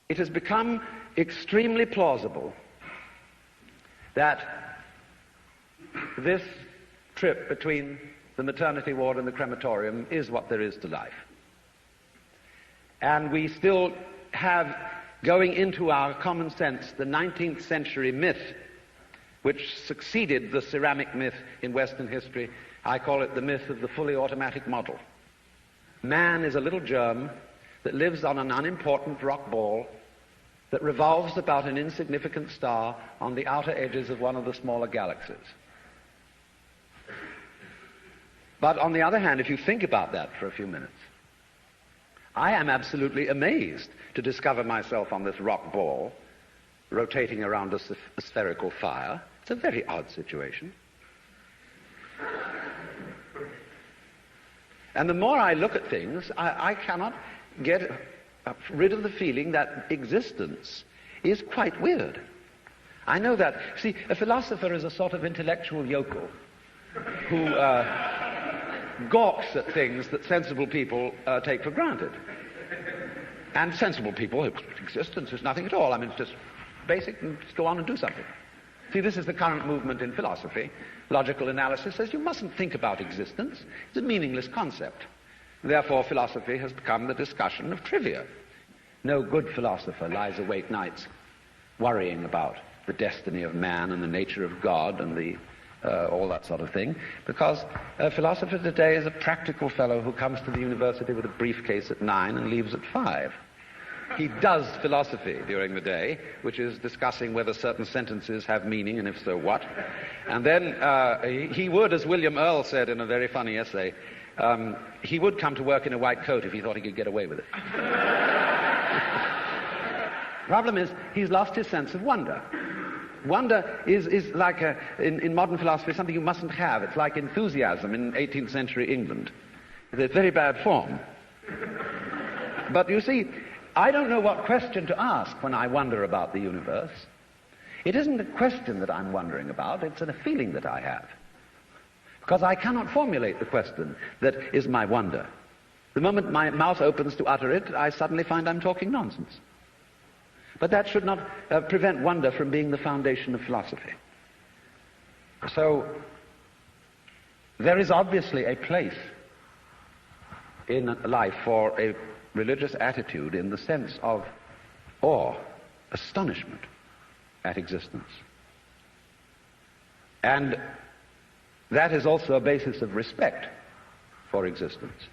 It has become extremely plausible that this trip between the maternity ward and the crematorium is what there is to life. And we still have, going into our common sense, the 19th century myth which succeeded the ceramic myth in Western history. I call it the myth of the fully automatic model. Man is a little germ that lives on an unimportant rock ball that revolves about an insignificant star on the outer edges of one of the smaller galaxies. But on the other hand, if you think about that for a few minutes, I am absolutely amazed to discover myself on this rock ball rotating around a spherical fire. It's a very odd situation. And the more I look at things, I cannot get rid of the feeling that existence is quite weird. I know that. See, a philosopher is a sort of intellectual yokel who gawks at things that sensible people take for granted. And sensible people, existence is nothing at all. I mean, it's just basic, and just go on and do something. See, this is the current movement in philosophy. Logical analysis says you mustn't think about existence. It's a meaningless concept. Therefore, philosophy has become the discussion of trivia. No good philosopher lies awake nights worrying about the destiny of man and the nature of God and all that sort of thing, because a philosopher today is a practical fellow who comes to the university with a briefcase at 9 and leaves at 5. He does philosophy during the day, which is discussing whether certain sentences have meaning, and if so, what. And then he would, as William Earle said in a very funny essay, he would come to work in a white coat if he thought he could get away with it. Problem is, he's lost his sense of wonder. Wonder is like, in modern philosophy, something you mustn't have. It's like enthusiasm in 18th century England. It's very bad form. But you see, I don't know what question to ask when I wonder about the universe. It isn't a question that I'm wondering about, it's a feeling that I have. Because I cannot formulate the question that is my wonder. The moment my mouth opens to utter it, I suddenly find I'm talking nonsense. But that should not prevent wonder from being the foundation of philosophy. So, there is obviously a place in life for a religious attitude in the sense of awe, astonishment at existence. And that is also a basis of respect for existence.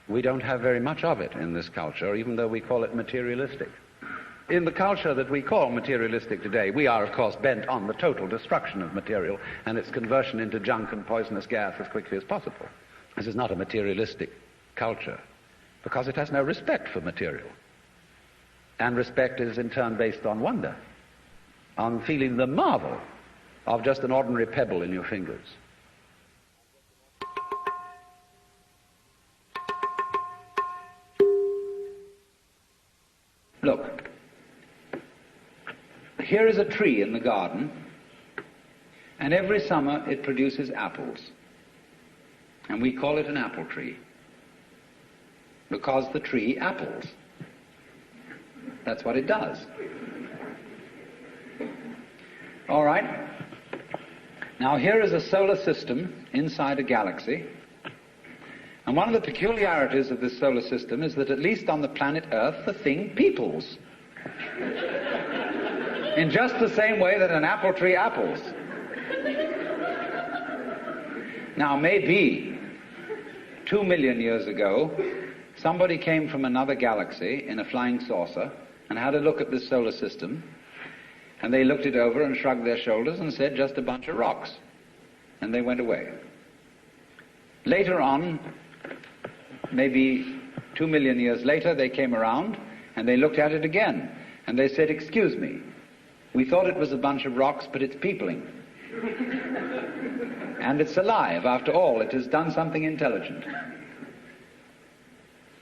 We don't have very much of it in this culture, even though we call it materialistic. In the culture that we call materialistic today, we are, of course, bent on the total destruction of material and its conversion into junk and poisonous gas as quickly as possible. This is not a materialistic culture, because it has no respect for material. And respect is in turn based on wonder, on feeling the marvel of just an ordinary pebble in your fingers. Look, here is a tree in the garden, and every summer it produces apples. And we call it an apple tree, because the tree apples. That's what it does. All right. Now here is a solar system inside a galaxy. And one of the peculiarities of this solar system is that at least on the planet Earth, the thing peoples. In just the same way that an apple tree apples. Now maybe 2 million years ago, somebody came from another galaxy in a flying saucer and had a look at this solar system, and they looked it over and shrugged their shoulders and said, just a bunch of rocks. And they went away. Later on, maybe 2 million years later, they came around and they looked at it again. And they said, excuse me, we thought it was a bunch of rocks, but it's peopling. And it's alive. After all, it has done something intelligent.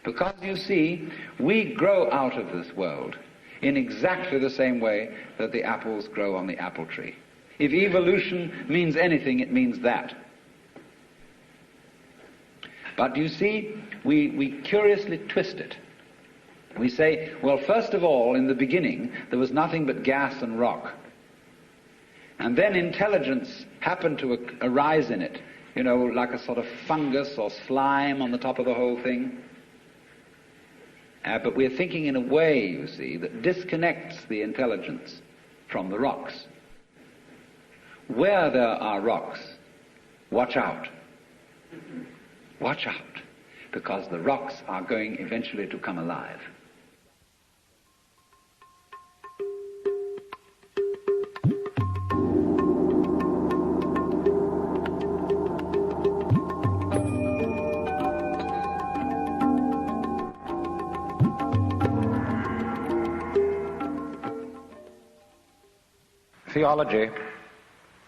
Because, you see, we grow out of this world in exactly the same way that the apples grow on the apple tree. If evolution means anything, it means that. But you see, we curiously twist it We say, well, first of all, in the beginning, there was nothing but gas and rock. And then intelligence happened to arise in it, like a sort of fungus or slime on the top of the whole thing. But we're thinking in a way, you see, that disconnects the intelligence from the rocks. Where there are rocks, watch out. Watch out, because the rocks are going eventually to come alive. Theology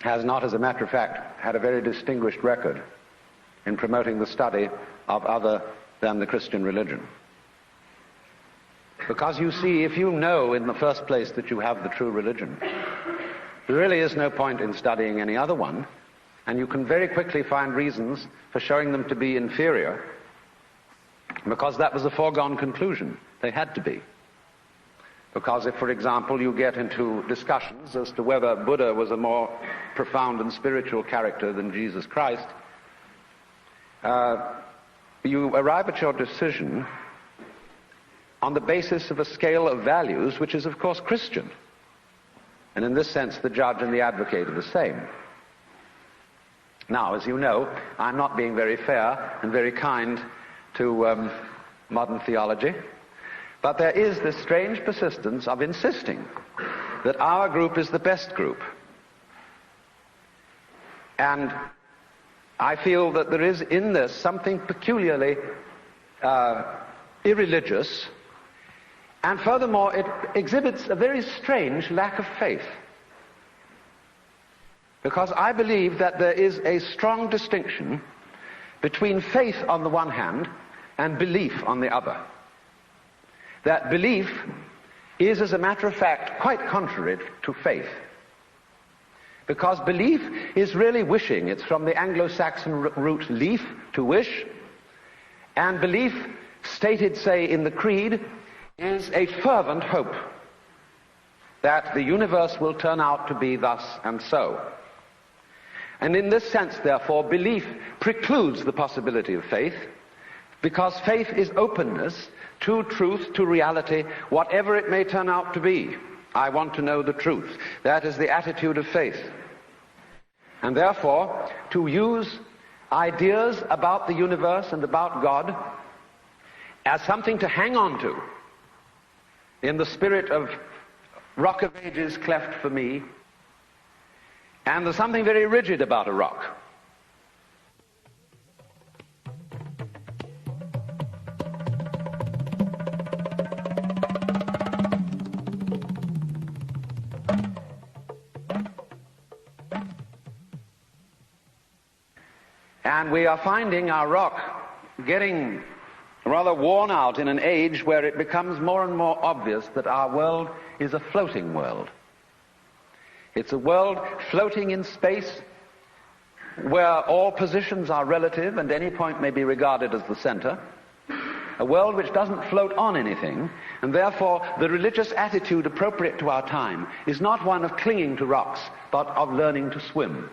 has not, as a matter of fact, had a very distinguished record in promoting the study of other than the Christian religion. Because you see, if you know in the first place that you have the true religion, there really is no point in studying any other one, and you can very quickly find reasons for showing them to be inferior, because that was a foregone conclusion. They had to be. Because if, for example, you get into discussions as to whether Buddha was a more profound and spiritual character than Jesus Christ, you arrive at your decision on the basis of a scale of values which is, of course, Christian. And in this sense, the judge and the advocate are the same. Now, as you know, I'm not being very fair and very kind to modern theology. But there is this strange persistence of insisting that our group is the best group. And I feel that there is in this something peculiarly irreligious, and furthermore it exhibits a very strange lack of faith. Because I believe that there is a strong distinction between faith on the one hand and belief on the other. That belief is, as a matter of fact, quite contrary to faith. Because belief is really wishing. It's from the Anglo-Saxon root leaf, to wish. And belief, stated, say, in the Creed, is a fervent hope that the universe will turn out to be thus and so. And in this sense, therefore, belief precludes the possibility of faith, because faith is openness to truth, to reality, whatever it may turn out to be. I want to know the truth. That is the attitude of faith. And therefore, to use ideas about the universe and about God as something to hang on to, in the spirit of Rock of Ages cleft for me, and there's something very rigid about a rock. And we are finding our rock getting rather worn out in an age where it becomes more and more obvious that our world is a floating world. It's a world floating in space where all positions are relative and any point may be regarded as the center. A world which doesn't float on anything, and therefore the religious attitude appropriate to our time is not one of clinging to rocks, but of learning to swim.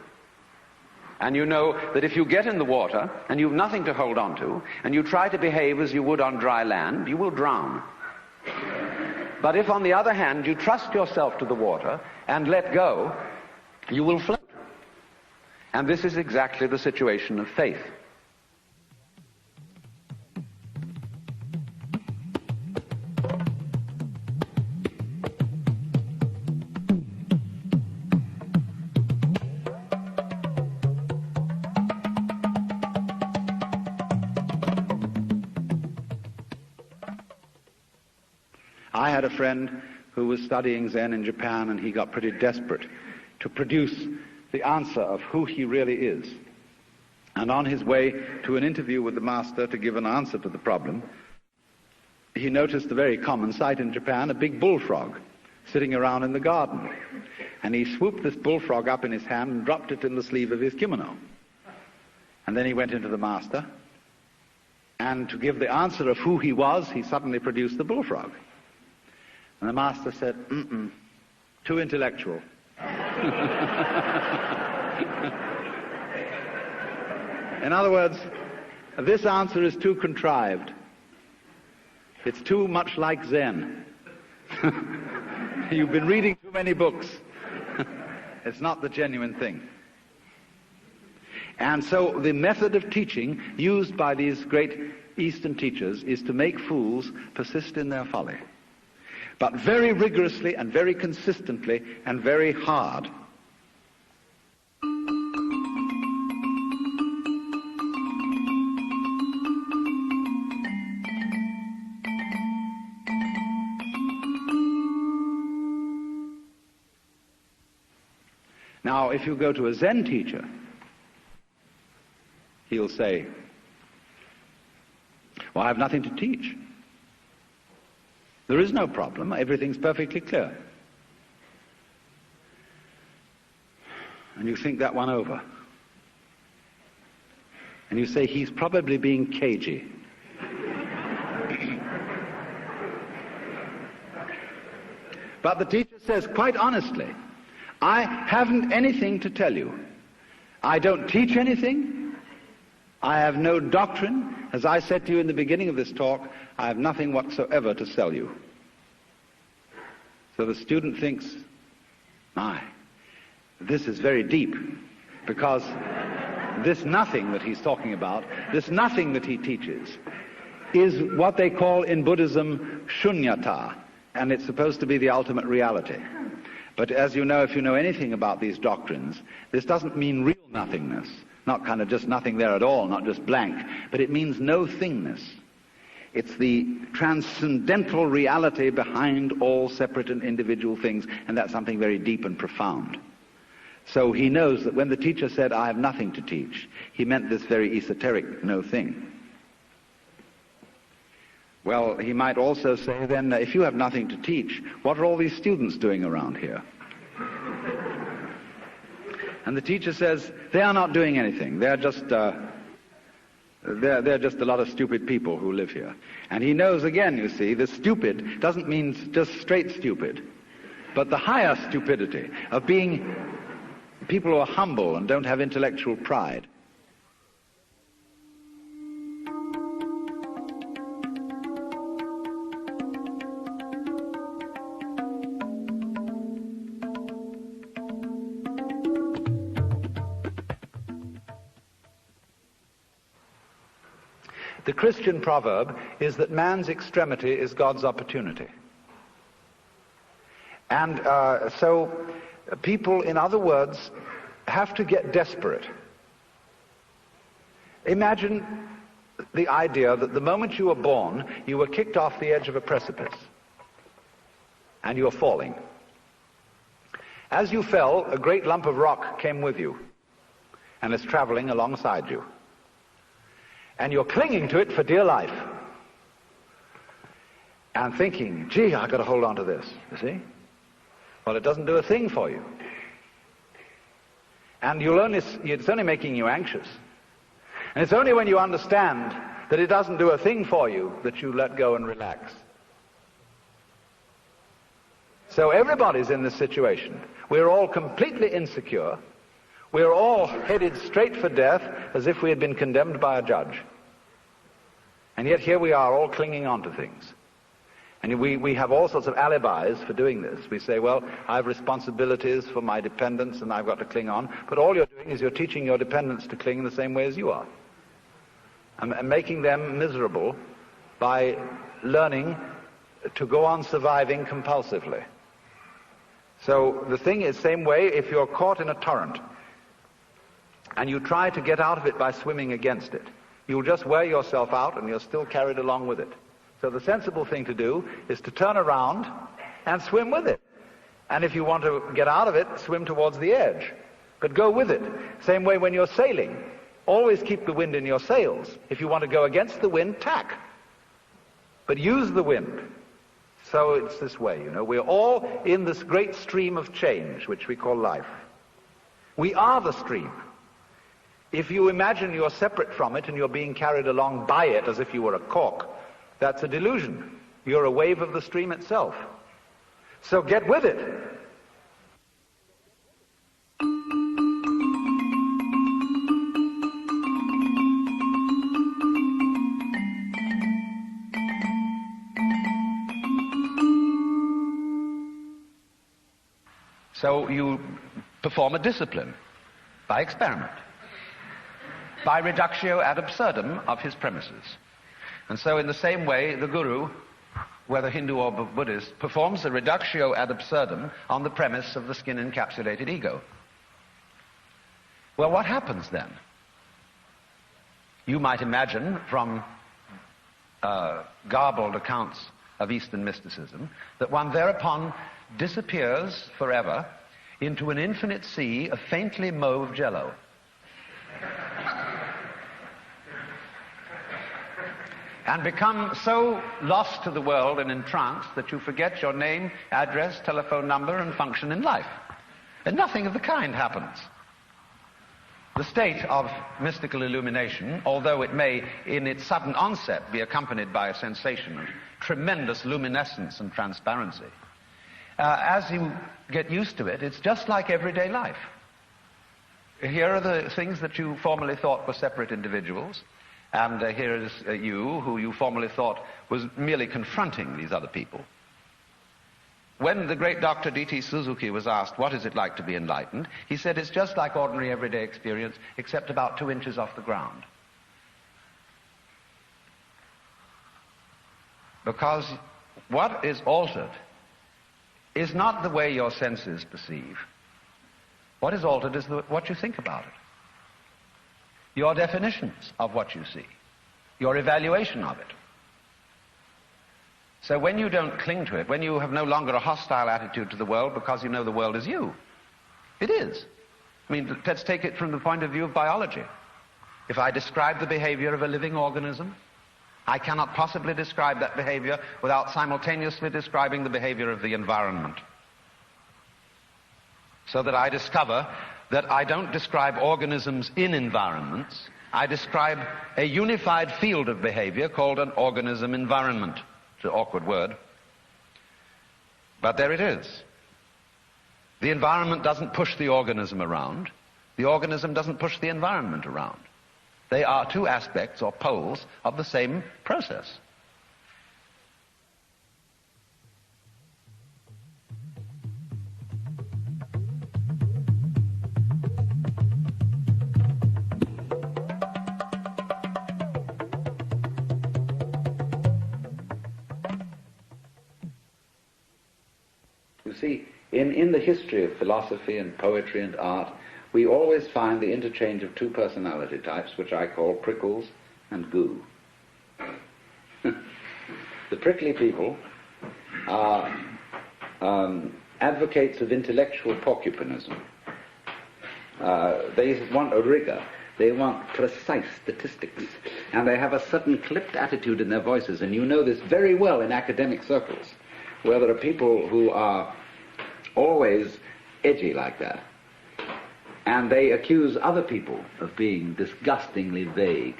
And you know that if you get in the water and you've nothing to hold on to, and you try to behave as you would on dry land, you will drown. But if, on the other hand, you trust yourself to the water and let go, you will float. And this is exactly the situation of faith. I had a friend who was studying Zen in Japan, and he got pretty desperate to produce the answer of who he really is. And on his way to an interview with the master to give an answer to the problem, he noticed a very common sight in Japan, a big bullfrog sitting around in the garden. And he swooped this bullfrog up in his hand and dropped it in the sleeve of his kimono. And then he went into the master And to give the answer of who he was, he suddenly produced the bullfrog. And the master said, too intellectual. In other words, this answer is too contrived. It's too much like Zen. You've been reading too many books. It's not the genuine thing. And so the method of teaching used by these great Eastern teachers is to make fools persist in their folly, but very rigorously and very consistently and very hard. Now, if you go to a Zen teacher, he'll say, well, I have nothing to teach. There is no problem. Everything's perfectly clear. And you think that one over. And you say, he's probably being cagey. But the teacher says, quite honestly, I haven't anything to tell you. I don't teach anything. I have no doctrine. As I said to you in the beginning of this talk, I have nothing whatsoever to sell you. So the student thinks, my, this is very deep, because this nothing that he's talking about, this nothing that he teaches, is what they call in Buddhism shunyata, and it's supposed to be the ultimate reality. But as you know, if you know anything about these doctrines, this doesn't mean real nothingness, not kind of just nothing there at all, not just blank, but it means no thingness. It's the transcendental reality behind all separate and individual things, and that's something very deep and profound. So he knows that when the teacher said, I have nothing to teach, he meant this very esoteric no thing. Well, he might also say then, if you have nothing to teach, what are all these students doing around here? And the teacher says, they are not doing anything. They're just they're just a lot of stupid people who live here. And he knows again, you see, the stupid doesn't mean just straight stupid, but the higher stupidity of being people who are humble and don't have intellectual pride. The Christian proverb is that man's extremity is God's opportunity. And so people, in other words, have to get desperate. Imagine the idea that the moment you were born, you were kicked off the edge of a precipice, and you were falling. As you fell, a great lump of rock came with you, and is traveling alongside you. And you're clinging to it for dear life. And thinking, gee, I've got to hold on to this, you see? Well, it doesn't do a thing for you. And it's only making you anxious. And it's only when you understand that it doesn't do a thing for you that you let go and relax. So everybody's in this situation. We're all completely insecure. We're all headed straight for death as if we had been condemned by a judge. And yet here we are all clinging on to things. And we have all sorts of alibis for doing this. We say, well, I have responsibilities for my dependents and I've got to cling on. But all you're doing is you're teaching your dependents to cling in the same way as you are. And making them miserable by learning to go on surviving compulsively. So the thing is, same way, if you're caught in a torrent, and you try to get out of it by swimming against it, you'll just wear yourself out and you're still carried along with it. So the sensible thing to do is to turn around and swim with it. And if you want to get out of it, swim towards the edge. But go with it. Same way when you're sailing. Always keep the wind in your sails. If you want to go against the wind, tack. But use the wind. So it's this way, you know. We're all in this great stream of change, which we call life. We are the stream. If you imagine you're separate from it and you're being carried along by it as if you were a cork, that's a delusion. You're a wave of the stream itself. So get with it. So you perform a discipline by experiment, by reductio ad absurdum of his premises. And so in the same way, the guru, whether Hindu or Buddhist, performs a reductio ad absurdum on the premise of the skin-encapsulated ego. Well, what happens then? You might imagine from garbled accounts of Eastern mysticism that one thereupon disappears forever into an infinite sea of faintly mauve jello. And become so lost to the world and entranced that you forget your name, address, telephone number, and function in life. And nothing of the kind happens. The state of mystical illumination, although it may, in its sudden onset, be accompanied by a sensation of tremendous luminescence and transparency, as you get used to it, it's just like everyday life. Here are the things that you formerly thought were separate individuals, and here is you, who you formerly thought was merely confronting these other people. When the great Dr. D.T. Suzuki was asked, what is it like to be enlightened, he said, it's just like ordinary everyday experience, except about 2 inches off the ground. Because what is altered is not the way your senses perceive. What is altered is what you think about it. Your definitions of what you see. Your evaluation of it. So when you don't cling to it, when you have no longer a hostile attitude to the world because you know the world is you, it is. I mean, let's take it from the point of view of biology. If I describe the behavior of a living organism, I cannot possibly describe that behavior without simultaneously describing the behavior of the environment. So that I discover that I don't describe organisms in environments, I describe a unified field of behavior called an organism environment. It's an awkward word, but there it is. The environment doesn't push the organism around. The organism doesn't push the environment around. They are two aspects or poles of the same process. You see, in the history of philosophy and poetry and art, we always find the interchange of two personality types, which I call prickles and goo. The prickly people are advocates of intellectual porcupinism. They want a rigor. They want precise statistics. And they have a certain clipped attitude in their voices. And you know this very well in academic circles, where there are people who are always edgy like that. And they accuse other people of being disgustingly vague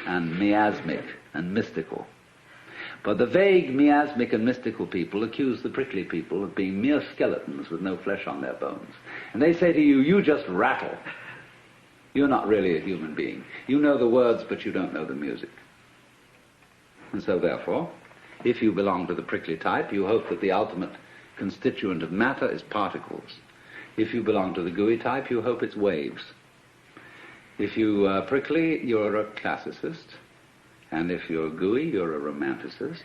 and miasmic and mystical. But the vague, miasmic and mystical people accuse the prickly people of being mere skeletons with no flesh on their bones. And they say to you, you just rattle. You're not really a human being. You know the words, but you don't know the music. And so therefore, if you belong to the prickly type, you hope that the ultimate constituent of matter is particles. If you belong to the gooey type, you hope it's waves. If you are prickly, you're a classicist. And if you're gooey, you're a romanticist.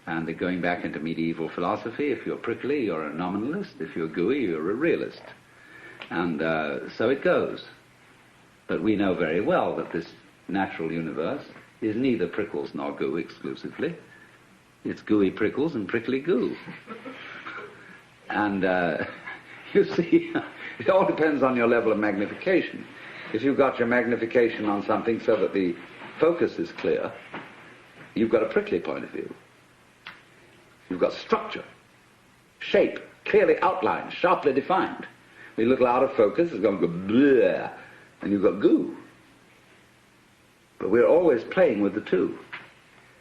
And going back into medieval philosophy, if you're prickly, you're a nominalist. If you're gooey, you're a realist. And so it goes. But we know very well that this natural universe is neither prickles nor goo exclusively. It's gooey prickles and prickly goo. And you see, it all depends on your level of magnification. If you've got your magnification on something so that the focus is clear, you've got a prickly point of view. You've got structure, shape, clearly outlined, sharply defined. A little out of focus is going to go bleh, and you've got goo. But we're always playing with the two,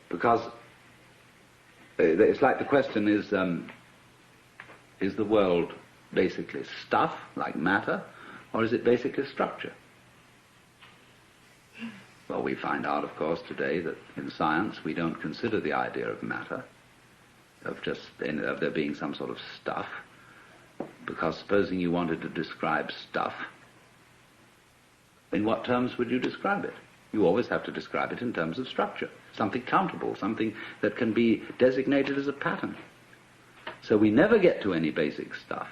because it's like the question is the world basically stuff, like matter, or is it basically structure? Well, we find out, of course, today that in science we don't consider the idea of matter, of there being some sort of stuff, because supposing you wanted to describe stuff, in what terms would you describe it? You always have to describe it in terms of structure, something countable, something that can be designated as a pattern. So we never get to any basic stuff.